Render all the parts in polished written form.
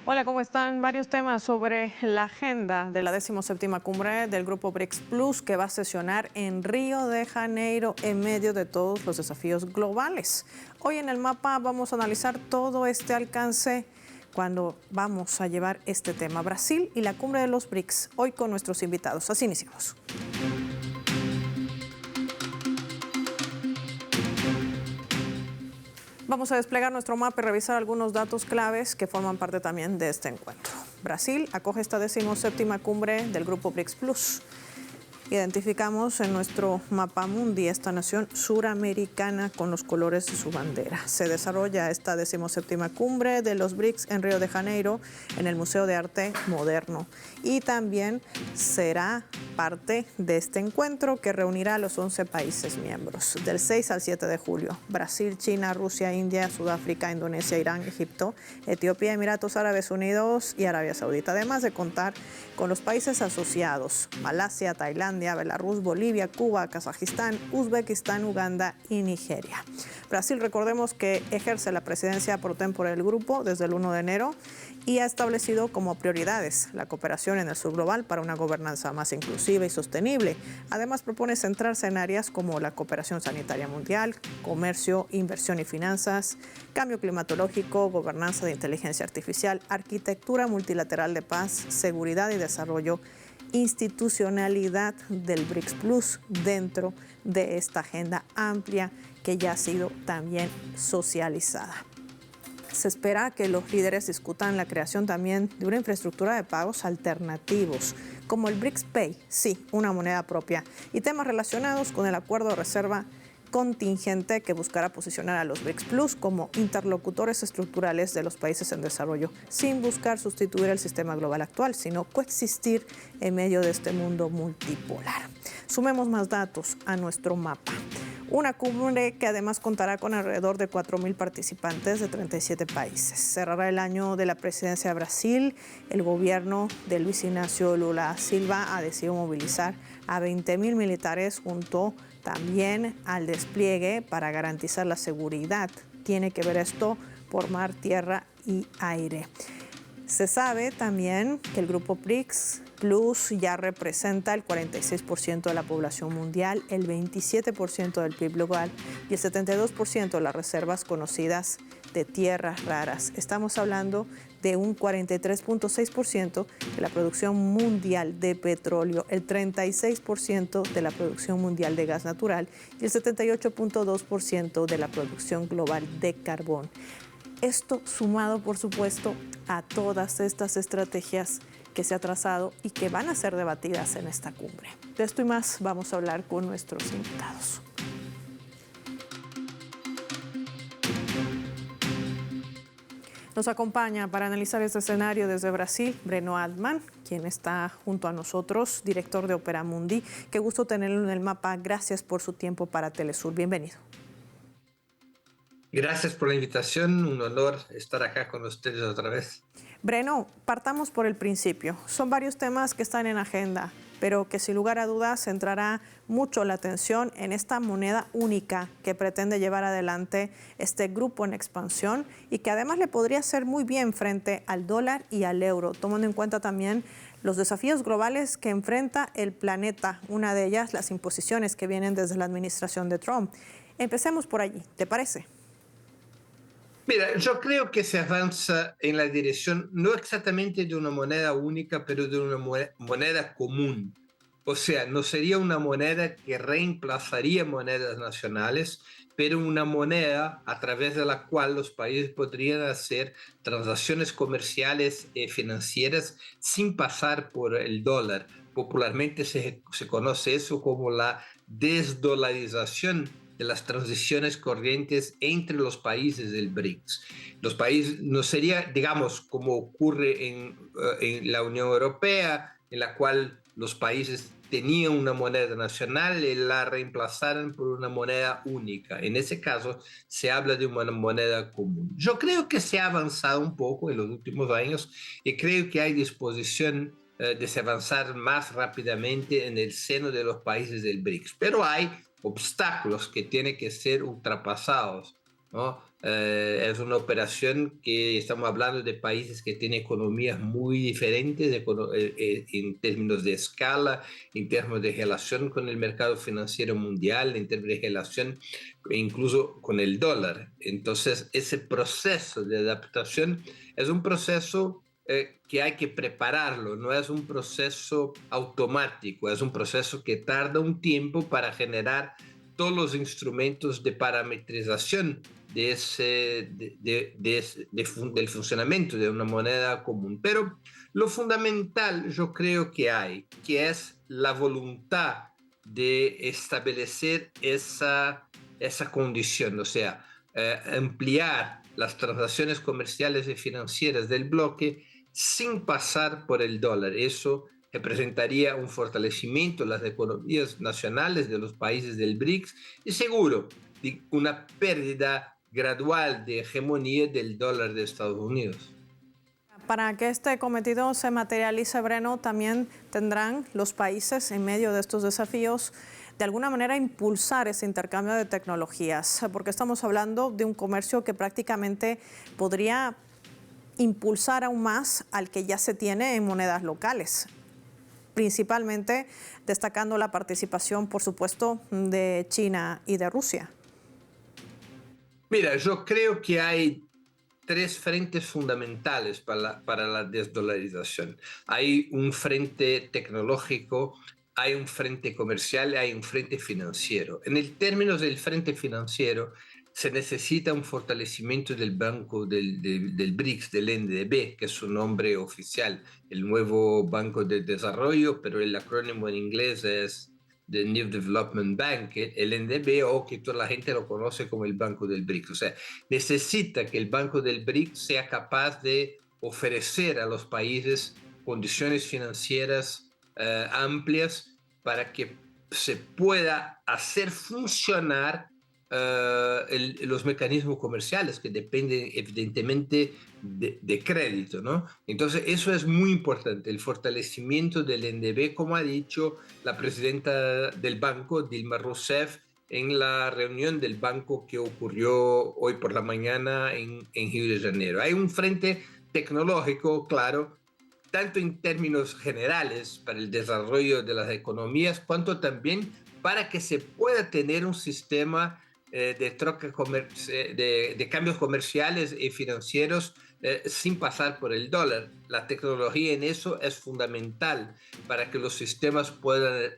Hola, ¿cómo están? Varios temas sobre la agenda de la 17ª cumbre del Grupo BRICS Plus que va a sesionar en Río de Janeiro en medio de todos los desafíos globales. Hoy en el mapa vamos a analizar todo este alcance cuando vamos a llevar este tema a Brasil y la cumbre de los BRICS. Hoy con nuestros invitados. Así iniciamos. Vamos a desplegar nuestro mapa y revisar algunos datos claves que forman parte también de este encuentro. Brasil acoge esta 17ª cumbre del Grupo BRICS Plus. Identificamos en nuestro mapa mundi esta nación suramericana con los colores de su bandera. Se desarrolla esta 17ª cumbre de los BRICS en Río de Janeiro, en el Museo de Arte Moderno. Y también será parte de este encuentro que reunirá a los 11 países miembros. Del 6 al 7 de julio, Brasil, China, Rusia, India, Sudáfrica, Indonesia, Irán, Egipto, Etiopía, Emiratos Árabes Unidos y Arabia Saudita. Además de contar con los países asociados, Malasia, Tailandia, Belarus, Bolivia, Cuba, Kazajistán, Uzbekistán, Uganda y Nigeria. Brasil, recordemos que ejerce la presidencia pro tempore del grupo desde el 1 de enero y ha establecido como prioridades la cooperación en el sur global para una gobernanza más inclusiva y sostenible. Además, propone centrarse en áreas como la cooperación sanitaria mundial, comercio, inversión y finanzas, cambio climatológico, gobernanza de inteligencia artificial, arquitectura multilateral de paz, seguridad y desarrollo, institucionalidad del BRICS Plus dentro de esta agenda amplia que ya ha sido también socializada. Se espera que los líderes discutan la creación también de una infraestructura de pagos alternativos, como el BRICS Pay, sí, una moneda propia, y temas relacionados con el acuerdo de reserva contingente que buscará posicionar a los BRICS Plus como interlocutores estructurales de los países en desarrollo, sin buscar sustituir el sistema global actual, sino coexistir en medio de este mundo multipolar. Sumemos más datos a nuestro mapa. Una cumbre que además contará con alrededor de 4.000 participantes de 37 países. Cerrará el año de la presidencia de Brasil. El gobierno de Luis Ignacio Lula Silva ha decidido movilizar a 20.000 militares junto también al despliegue para garantizar la seguridad. Tiene que ver esto por mar, tierra y aire. Se sabe también que el grupo BRICS Plus ya representa el 46% de la población mundial, el 27% del PIB global y el 72% de las reservas conocidas de tierras raras. Estamos hablando de un 43.6% de la producción mundial de petróleo, el 36% de la producción mundial de gas natural y el 78.2% de la producción global de carbón. Esto sumado, por supuesto, a todas estas estrategias que se ha trazado y que van a ser debatidas en esta cumbre. De esto y más vamos a hablar con nuestros invitados. Nos acompaña para analizar este escenario desde Brasil, Breno Altman, quien está junto a nosotros, director de Opera Mundi. Qué gusto tenerlo en el mapa. Gracias por su tiempo para Telesur. Bienvenido. Gracias por la invitación, un honor estar acá con ustedes otra vez. Breno, partamos por el principio. Son varios temas que están en agenda, pero que sin lugar a dudas centrará mucho la atención en esta moneda única que pretende llevar adelante este grupo en expansión y que además le podría hacer muy bien frente al dólar y al euro, tomando en cuenta también los desafíos globales que enfrenta el planeta, una de ellas las imposiciones que vienen desde la administración de Trump. Empecemos por allí, ¿te parece? Mira, yo creo que se avanza en la dirección no exactamente de una moneda única, pero de una moneda común. O sea, no sería una moneda que reemplazaría monedas nacionales, pero una moneda a través de la cual los países podrían hacer transacciones comerciales y financieras sin pasar por el dólar. Popularmente se conoce eso como la desdolarización de las transiciones corrientes entre los países del BRICS. Los países no sería, digamos, como ocurre en la Unión Europea, en la cual los países tenían una moneda nacional y la reemplazaron por una moneda única. En ese caso, se habla de una moneda común. Yo creo que se ha avanzado un poco en los últimos años y creo que hay disposición de se avanzar más rápidamente en el seno de los países del BRICS. Pero hay obstáculos que tienen que ser ultrapasados. ¿no? Es una operación que estamos hablando de países que tienen economías muy diferentes en términos de escala, en términos de relación con el mercado financiero mundial, en términos de relación incluso con el dólar. Entonces, ese proceso de adaptación es un proceso que hay que prepararlo, no es un proceso automático, es un proceso que tarda un tiempo para generar todos los instrumentos de parametrización del funcionamiento de una moneda común. Pero lo fundamental yo creo que es la voluntad de establecer esa condición, o sea, ampliar las transacciones comerciales y financieras del bloque sin pasar por el dólar. Eso representaría un fortalecimiento de las economías nacionales de los países del BRICS y seguro una pérdida gradual de hegemonía del dólar de Estados Unidos. Para que este cometido se materialice, Breno, también tendrán los países en medio de estos desafíos de alguna manera impulsar ese intercambio de tecnologías, porque estamos hablando de un comercio que prácticamente podría impulsar aún más al que ya se tiene en monedas locales, principalmente destacando la participación, por supuesto, de China y de Rusia. Mira, yo creo que hay tres frentes fundamentales para la desdolarización. Hay un frente tecnológico, hay un frente comercial, hay un frente financiero. En el términos del frente financiero, se necesita un fortalecimiento del banco del BRICS, del NDB, que es su nombre oficial, el nuevo Banco de Desarrollo, pero el acrónimo en inglés es the New Development Bank, el NDB, o que toda la gente lo conoce como el Banco del BRICS. O sea, necesita que el Banco del BRICS sea capaz de ofrecer a los países condiciones financieras amplias para que se pueda hacer funcionar los mecanismos comerciales que dependen evidentemente de crédito, ¿no? Entonces eso es muy importante, el fortalecimiento del NDB, como ha dicho la presidenta del banco, Dilma Rousseff, en la reunión del banco que ocurrió hoy por la mañana en Río de Janeiro. Hay un frente tecnológico, claro, tanto en términos generales para el desarrollo de las economías, cuanto también para que se pueda tener un sistema de cambios comerciales y financieros sin pasar por el dólar. La tecnología en eso es fundamental para que los sistemas puedan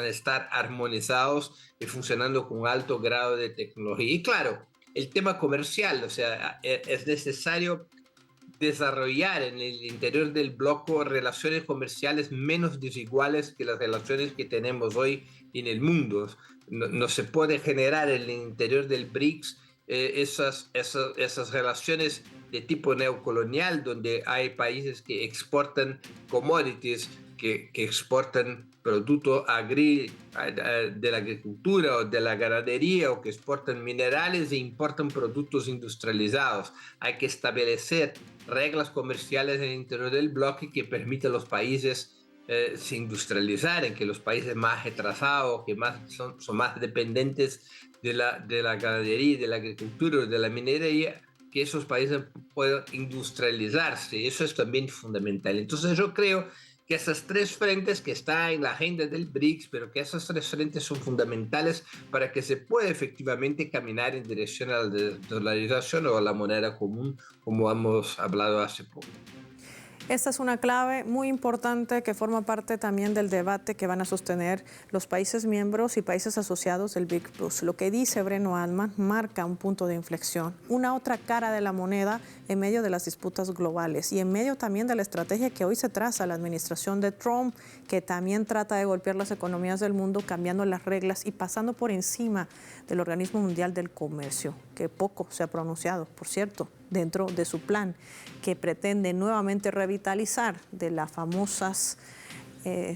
estar armonizados y funcionando con alto grado de tecnología. Y claro, el tema comercial, o sea, es necesario desarrollar en el interior del bloque relaciones comerciales menos desiguales que las relaciones que tenemos hoy en el mundo. No se puede generar en el interior del BRICS esas relaciones de tipo neocolonial, donde hay países que exportan commodities, que exportan productos de la agricultura o de la ganadería, o que exportan minerales e importan productos industrializados. Hay que establecer reglas comerciales en el interior del bloque que permitan a los países se industrializar, que los países más retrasados, que son más dependientes de la ganadería, de la agricultura, de la minería, que esos países puedan industrializarse. Eso es también fundamental. Entonces yo creo que esas tres frentes que están en la agenda del BRICS, pero que esas tres frentes son fundamentales para que se pueda efectivamente caminar en dirección a la desdolarización o a la moneda común, como hemos hablado hace poco. Esta es una clave muy importante que forma parte también del debate que van a sostener los países miembros y países asociados del BRICS Plus. Lo que dice Breno Altman marca un punto de inflexión, una otra cara de la moneda en medio de las disputas globales y en medio también de la estrategia que hoy se traza la administración de Trump, que también trata de golpear las economías del mundo cambiando las reglas y pasando por encima del Organismo Mundial del Comercio, que poco se ha pronunciado, por cierto, dentro de su plan, que pretende nuevamente revitalizar de las famosas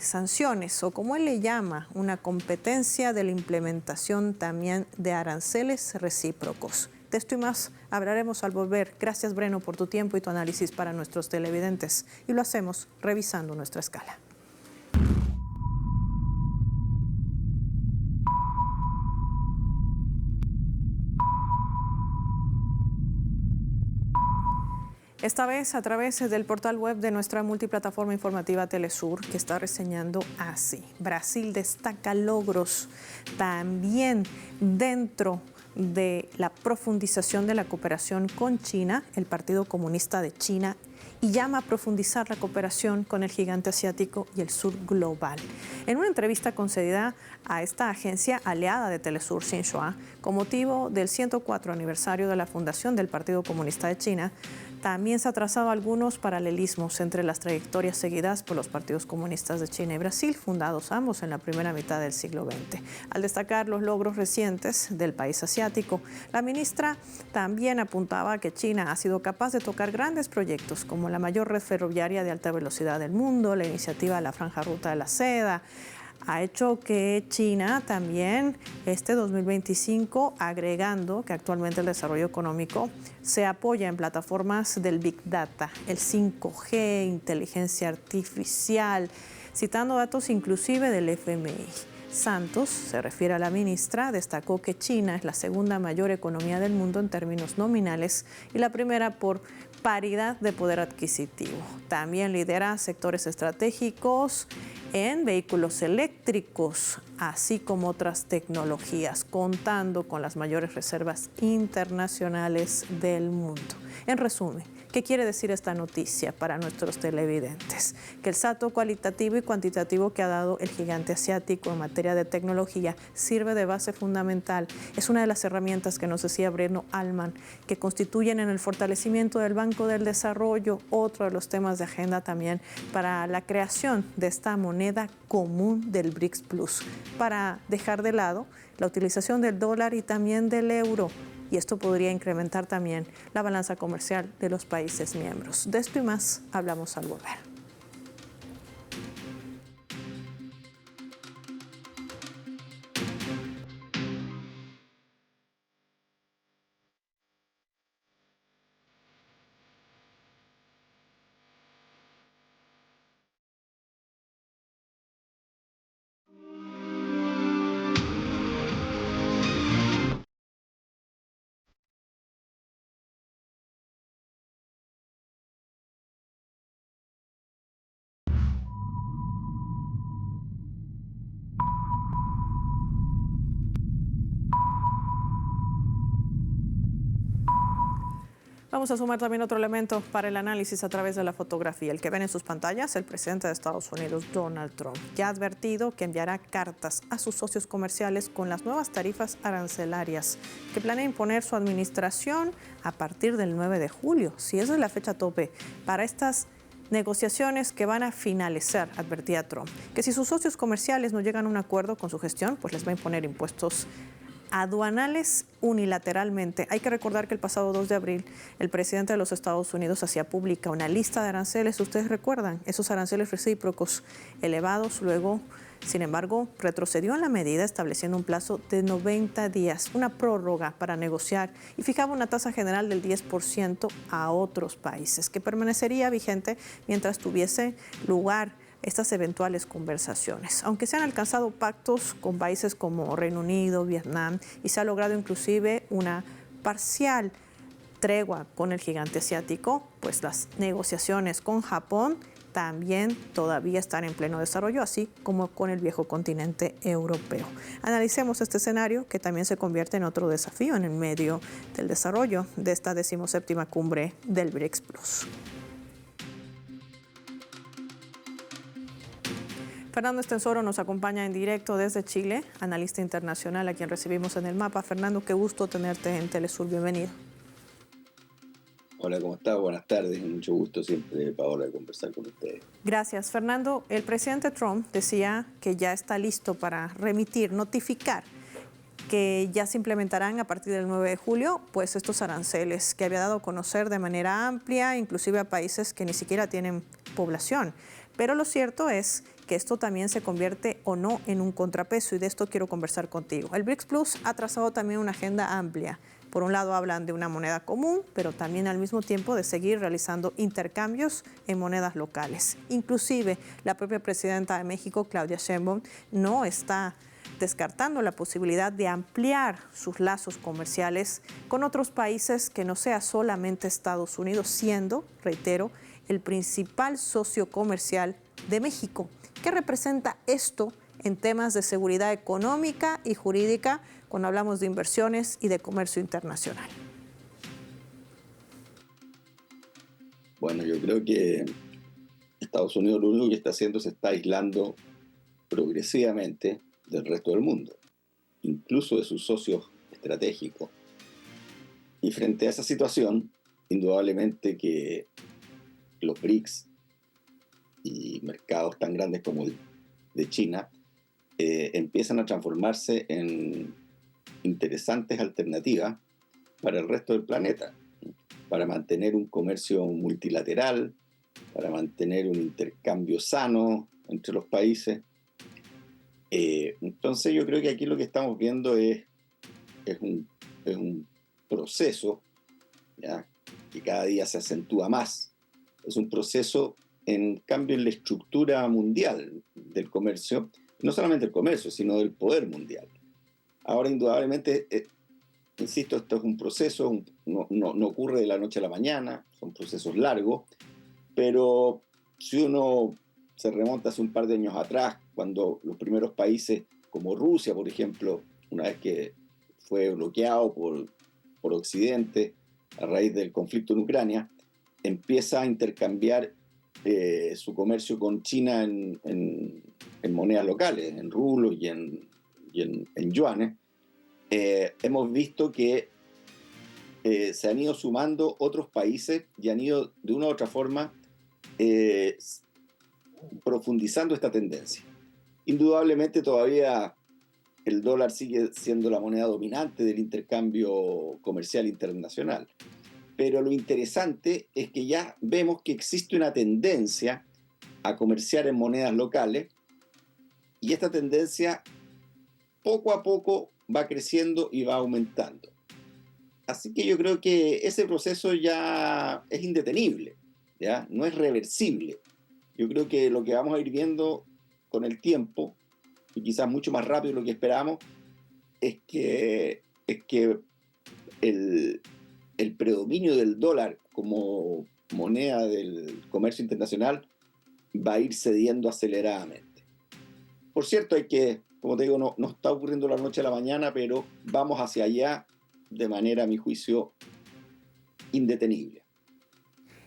sanciones, o como él le llama, una competencia de la implementación también de aranceles recíprocos. De esto y más hablaremos al volver. Gracias, Breno, por tu tiempo y tu análisis para nuestros televidentes. Y lo hacemos revisando nuestra escala. Esta vez a través del portal web de nuestra multiplataforma informativa Telesur, que está reseñando así. Brasil destaca logros también dentro de la profundización de la cooperación con China, el Partido Comunista de China, y llama a profundizar la cooperación con el gigante asiático y el sur global. En una entrevista concedida a esta agencia aliada de Telesur, Xinhua, con motivo del 104 aniversario de la fundación del Partido Comunista de China, también se ha trazado algunos paralelismos entre las trayectorias seguidas por los partidos comunistas de China y Brasil, fundados ambos en la primera mitad del siglo XX. Al destacar los logros recientes del país asiático, la ministra también apuntaba que China ha sido capaz de tocar grandes proyectos como la mayor red ferroviaria de alta velocidad del mundo, la iniciativa de la Franja Ruta de la Seda. Ha hecho que China también este 2025, agregando que actualmente el desarrollo económico se apoya en plataformas del Big Data, el 5G, inteligencia artificial, citando datos inclusive del FMI. Santos, se refiere a la ministra, destacó que China es la segunda mayor economía del mundo en términos nominales y la primera por paridad de poder adquisitivo. También lidera sectores estratégicos en vehículos eléctricos, así como otras tecnologías, contando con las mayores reservas internacionales del mundo. En resumen, ¿qué quiere decir esta noticia para nuestros televidentes? Que el salto cualitativo y cuantitativo que ha dado el gigante asiático en materia de tecnología sirve de base fundamental. Es una de las herramientas que nos decía Bruno Alman, que constituyen en el fortalecimiento del Banco del Desarrollo, otro de los temas de agenda también para la creación de esta moneda común del BRICS Plus, para dejar de lado la utilización del dólar y también del euro. Y esto podría incrementar también la balanza comercial de los países miembros. De esto y más hablamos al volver. Vamos a sumar también otro elemento para el análisis a través de la fotografía. El que ven en sus pantallas, el presidente de Estados Unidos, Donald Trump, ya ha advertido que enviará cartas a sus socios comerciales con las nuevas tarifas arancelarias que planea imponer su administración a partir del 9 de julio. Si esa es la fecha tope para estas negociaciones que van a finalizar, advertía Trump, que si sus socios comerciales no llegan a un acuerdo con su gestión, pues les va a imponer impuestos aduanales unilateralmente. Hay que recordar que el pasado 2 de abril el presidente de los Estados Unidos hacía pública una lista de aranceles, ustedes recuerdan, esos aranceles recíprocos elevados. Luego, sin embargo, retrocedió en la medida estableciendo un plazo de 90 días, una prórroga para negociar, y fijaba una tasa general del 10% a otros países, que permanecería vigente mientras tuviese lugar estas eventuales conversaciones. Aunque se han alcanzado pactos con países como Reino Unido, Vietnam, y se ha logrado inclusive una parcial tregua con el gigante asiático, pues las negociaciones con Japón también todavía están en pleno desarrollo, así como con el viejo continente europeo. Analicemos este escenario, que también se convierte en otro desafío en el medio del desarrollo de esta 17ª cumbre del BRICS Plus. Fernando Estensoro nos acompaña en directo desde Chile, analista internacional a quien recibimos en el mapa. Fernando, qué gusto tenerte en Telesur, bienvenido. Hola, ¿cómo estás? Buenas tardes, mucho gusto siempre, Paola, de conversar con ustedes. Gracias, Fernando. El presidente Trump decía que ya está listo para notificar que ya se implementarán a partir del 9 de julio, pues estos aranceles que había dado a conocer de manera amplia, inclusive a países que ni siquiera tienen población. Pero lo cierto es que esto también se convierte o no en un contrapeso, y de esto quiero conversar contigo. El BRICS Plus ha trazado también una agenda amplia. Por un lado hablan de una moneda común, pero también al mismo tiempo de seguir realizando intercambios en monedas locales. Inclusive la propia presidenta de México, Claudia Sheinbaum, no está descartando la posibilidad de ampliar sus lazos comerciales con otros países que no sea solamente Estados Unidos, siendo, reitero, el principal socio comercial de México. ¿Qué representa esto en temas de seguridad económica y jurídica cuando hablamos de inversiones y de comercio internacional? Bueno, yo creo que Estados Unidos lo único que está haciendo es está aislando progresivamente del resto del mundo, incluso de sus socios estratégicos. Y frente a esa situación, indudablemente que los BRICS y mercados tan grandes como el de China empiezan a transformarse en interesantes alternativas para el resto del planeta, para mantener un comercio multilateral, para mantener un intercambio sano entre los países. Entonces yo creo que aquí lo que estamos viendo es un proceso, ¿ya?, que cada día se acentúa más. Es un proceso en cambio en la estructura mundial del comercio, no solamente el comercio, sino del poder mundial. Ahora, indudablemente, insisto, esto es un proceso, no ocurre de la noche a la mañana, son procesos largos, pero si uno se remonta hace un par de años atrás, cuando los primeros países como Rusia, por ejemplo, una vez que fue bloqueado por Occidente a raíz del conflicto en Ucrania, empieza a intercambiar su comercio con China en monedas locales, en rublos y en yuanes. Hemos visto que se han ido sumando otros países y han ido de una u otra forma profundizando esta tendencia. Indudablemente todavía el dólar sigue siendo la moneda dominante del intercambio comercial internacional, pero lo interesante es que ya vemos que existe una tendencia a comerciar en monedas locales, y esta tendencia poco a poco va creciendo y va aumentando. Así que yo creo que ese proceso ya es indetenible, ¿ya? No es reversible. Yo creo que lo que vamos a ir viendo con el tiempo, y quizás mucho más rápido de lo que esperamos, es que el predominio del dólar como moneda del comercio internacional va a ir cediendo aceleradamente. Por cierto, como te digo, no está ocurriendo de la noche a la mañana, pero vamos hacia allá de manera, a mi juicio, indetenible.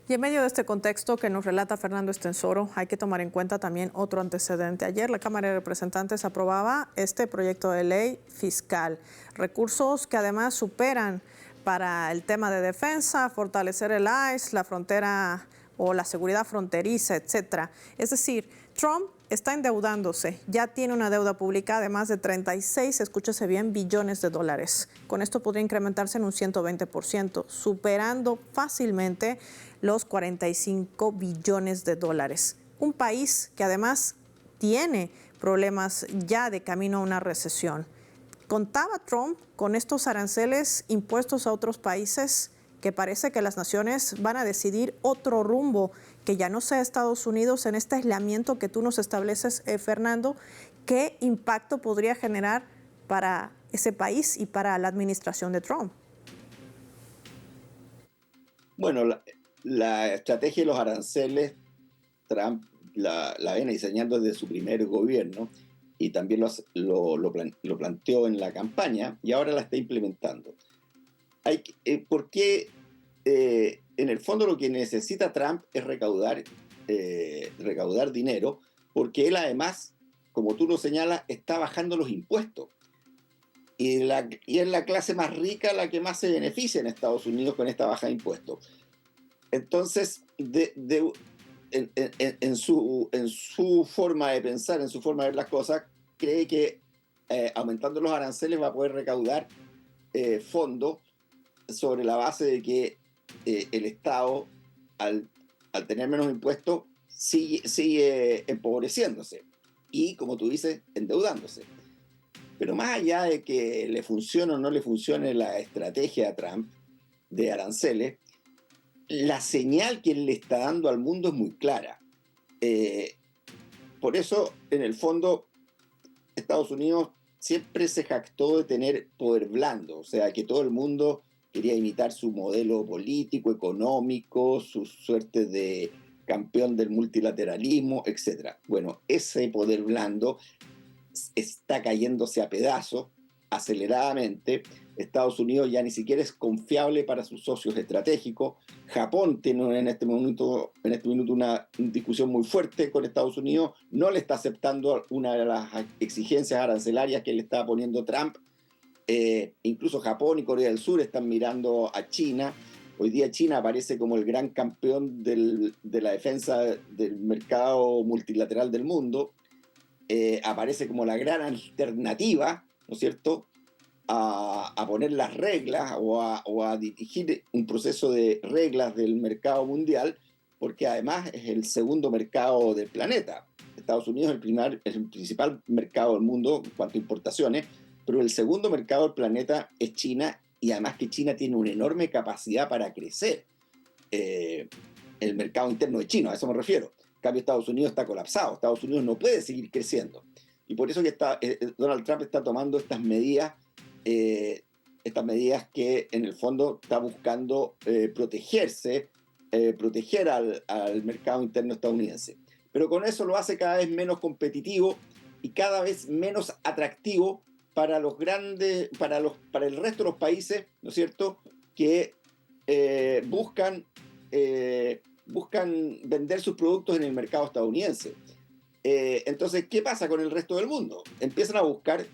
Y en medio de este contexto que nos relata Fernando Estensoro, hay que tomar en cuenta también otro antecedente. Ayer la Cámara de Representantes aprobaba este proyecto de ley fiscal, recursos que además superan para el tema de defensa, fortalecer el ICE, la frontera o la seguridad fronteriza, etcétera. Es decir, Trump está endeudándose, ya tiene una deuda pública de más de 36, escúchese bien, billones de dólares. Con esto podría incrementarse en un 120%, superando fácilmente los 45 billones de dólares. Un país que además tiene problemas ya de camino a una recesión. ¿Contaba Trump con estos aranceles impuestos a otros países que parece que las naciones van a decidir otro rumbo, que ya no sea Estados Unidos en este aislamiento que tú nos estableces, Fernando? ¿Qué impacto podría generar para ese país y para la administración de Trump? Bueno, la estrategia de los aranceles, Trump la viene diseñando desde su primer gobierno, y también lo planteó en la campaña, y ahora la está implementando. ¿Por qué? En el fondo lo que necesita Trump es recaudar dinero, porque él además, como tú lo señalas, está bajando los impuestos. Y es la clase más rica la que más se beneficia en Estados Unidos con esta baja de impuestos. Entonces, en su forma de pensar, en su forma de ver las cosas, cree que aumentando los aranceles va a poder recaudar fondos sobre la base de que el Estado, al tener menos impuestos, sigue empobreciéndose y, como tú dices, endeudándose. Pero más allá de que le funcione o no le funcione la estrategia de Trump de aranceles, la señal que él le está dando al mundo es muy clara. Por eso, en el fondo, Estados Unidos siempre se jactó de tener poder blando, o sea, que todo el mundo quería imitar su modelo político, económico, su suerte de campeón del multilateralismo, etc. Bueno, ese poder blando está cayéndose a pedazos aceleradamente. Estados Unidos ya ni siquiera es confiable para sus socios estratégicos. Japón tiene en este minuto una discusión muy fuerte con Estados Unidos. No le está aceptando una de las exigencias arancelarias que le está poniendo Trump. Incluso Japón y Corea del Sur están mirando a China. Hoy día China aparece como el gran campeón de la defensa del mercado multilateral del mundo. Aparece como la gran alternativa, ¿no es cierto?, a poner las reglas o a dirigir un proceso de reglas del mercado mundial, porque además es el segundo mercado del planeta. Estados Unidos es el principal mercado del mundo en cuanto a importaciones, pero el segundo mercado del planeta es China, y además que China tiene una enorme capacidad para crecer. El mercado interno de China, a eso me refiero. En cambio, Estados Unidos está colapsado. Estados Unidos no puede seguir creciendo. Y por eso que Donald Trump está tomando estas medidas que en el fondo está buscando proteger al mercado interno estadounidense. Pero con eso lo hace cada vez menos competitivo y cada vez menos atractivo para los grandes, para el resto de los países, ¿no es cierto?, que buscan vender sus productos en el mercado estadounidense. Entonces, ¿qué pasa con el resto del mundo? Empiezan a buscar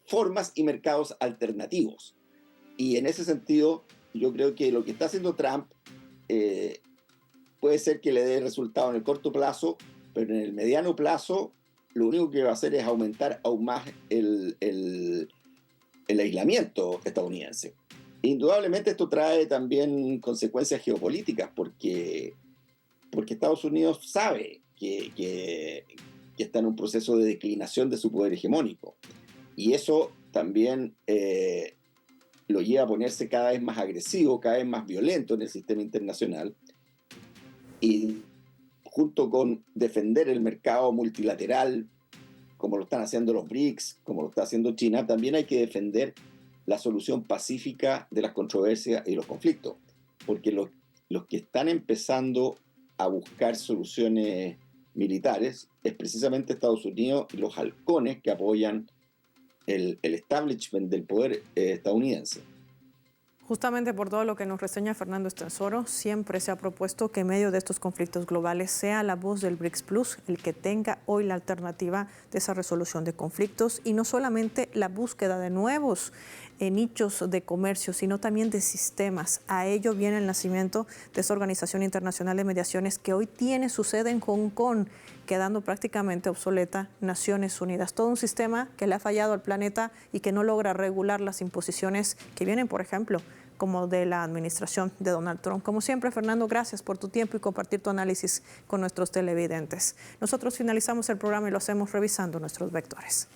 formas y mercados alternativos. Y en ese sentido, yo creo que lo que está haciendo Trump puede ser que le dé resultado en el corto plazo, pero en el mediano plazo lo único que va a hacer es aumentar aún más el aislamiento estadounidense. Indudablemente esto trae también consecuencias geopolíticas, porque Estados Unidos sabe que está en un proceso de declinación de su poder hegemónico. Y eso también lo lleva a ponerse cada vez más agresivo, cada vez más violento en el sistema internacional. Y junto con defender el mercado multilateral, como lo están haciendo los BRICS, como lo está haciendo China, también hay que defender la solución pacífica de las controversias y los conflictos. Porque los que están empezando a buscar soluciones militares es precisamente Estados Unidos y los halcones que apoyan el establishment del poder estadounidense. Justamente por todo lo que nos reseña Fernando Estenssoro, siempre se ha propuesto que en medio de estos conflictos globales sea la voz del BRICS Plus el que tenga hoy la alternativa de esa resolución de conflictos, y no solamente la búsqueda de nuevos nichos de comercio, sino también de sistemas. A ello viene el nacimiento de esta Organización Internacional de Mediaciones que hoy tiene su sede en Hong Kong, quedando prácticamente obsoleta Naciones Unidas. Todo un sistema que le ha fallado al planeta y que no logra regular las imposiciones que vienen, por ejemplo, como de la administración de Donald Trump. Como siempre, Fernando, gracias por tu tiempo y compartir tu análisis con nuestros televidentes. Nosotros finalizamos el programa y lo hacemos revisando nuestros vectores.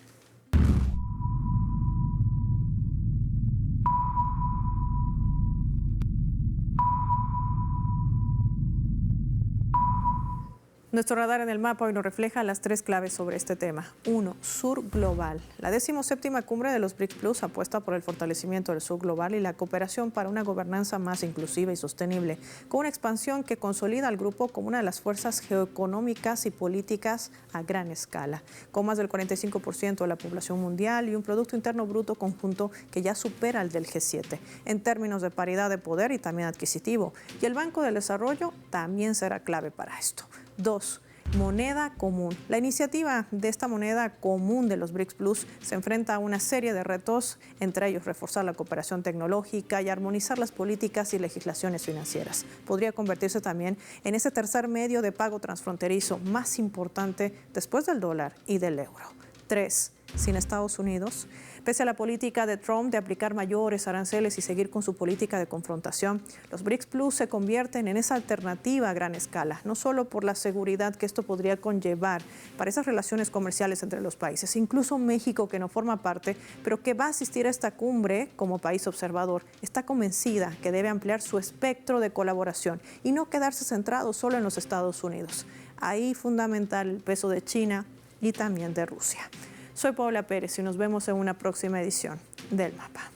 Nuestro radar en el mapa hoy nos refleja las tres claves sobre este tema. 1. Sur global. La 17ª cumbre de los BRICS Plus apuesta por el fortalecimiento del sur global y la cooperación para una gobernanza más inclusiva y sostenible, con una expansión que consolida al grupo como una de las fuerzas geoeconómicas y políticas a gran escala, con más del 45% de la población mundial y un Producto Interno Bruto conjunto que ya supera el del G7 en términos de paridad de poder y también adquisitivo. Y el Banco del Desarrollo también será clave para esto. 2. Moneda común. La iniciativa de esta moneda común de los BRICS Plus se enfrenta a una serie de retos, entre ellos reforzar la cooperación tecnológica y armonizar las políticas y legislaciones financieras. Podría convertirse también en ese tercer medio de pago transfronterizo más importante después del dólar y del euro. 3. Sin Estados Unidos. Pese a la política de Trump de aplicar mayores aranceles y seguir con su política de confrontación, los BRICS Plus se convierten en esa alternativa a gran escala, no solo por la seguridad que esto podría conllevar para esas relaciones comerciales entre los países, incluso México, que no forma parte, pero que va a asistir a esta cumbre como país observador, está convencida que debe ampliar su espectro de colaboración y no quedarse centrado solo en los Estados Unidos. Ahí fundamental el peso de China y también de Rusia. Soy Paola Pérez y nos vemos en una próxima edición del Mapa.